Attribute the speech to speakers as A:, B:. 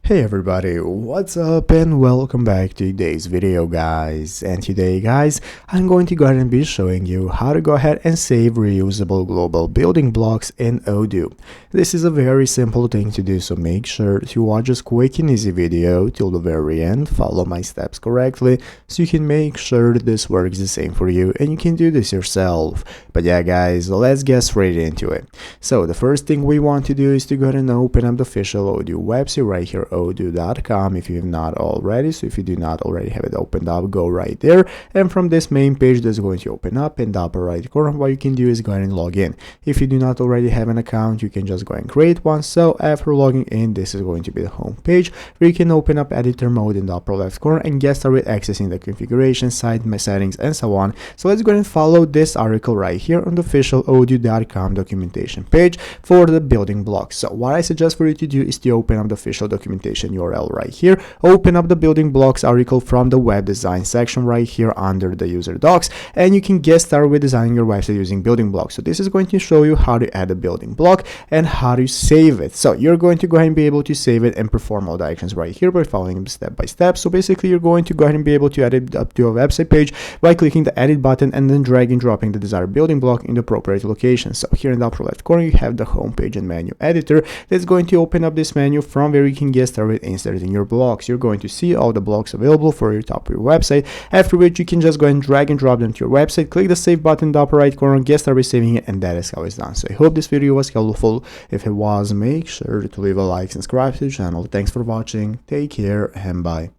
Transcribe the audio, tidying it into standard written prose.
A: Hey everybody, what's up and welcome back to today's video guys. And today guys, I'm going to go ahead and be showing you how to go ahead and save reusable global building blocks in Odoo. This is a very simple thing to do, so make sure to watch this quick and easy video till the very end, follow my steps correctly so you can make sure that this works the same for you and you can do this yourself. But yeah guys, let's get straight into it. So the first thing we want to do is to go ahead and open up the official Odoo website right here, odoo.com, if you have not already. So if you do not already have it opened up, go right there, and from this main page that's going to open up in the upper right corner, what you can do is go ahead and log in. If you do not already have an account, you can just go and create one. So after logging in, this is going to be the home page where you can open up editor mode in the upper left corner and get started accessing the configuration site, my settings, and so on. So let's go ahead and follow this article right here on the official odoo.com documentation page for the building blocks. So what I suggest for you to do is to open up the official documentation URL right here, open up the building blocks article from the web design section right here under the user docs, and you can get started with designing your website using building blocks. So this is going to show you how to add a building block and how to save it. So you're going to go ahead and be able to save it and perform all the actions right here by following them step by step. So basically you're going to go ahead and be able to add it up to a website page by clicking the edit button and then drag and dropping the desired building block in the appropriate location. So here in the upper left corner you have the home page and menu editor that's going to open up this menu from where you can get started inserting your blocks. You're going to see all the blocks available for your top of your website, after which you can just go ahead and drag and drop them to your website, click the save button in the upper right corner, get started saving it, and that is how it's done. So I hope this video was helpful. If it was, make sure to leave a like and subscribe to the channel. Thanks for watching, take care, and bye.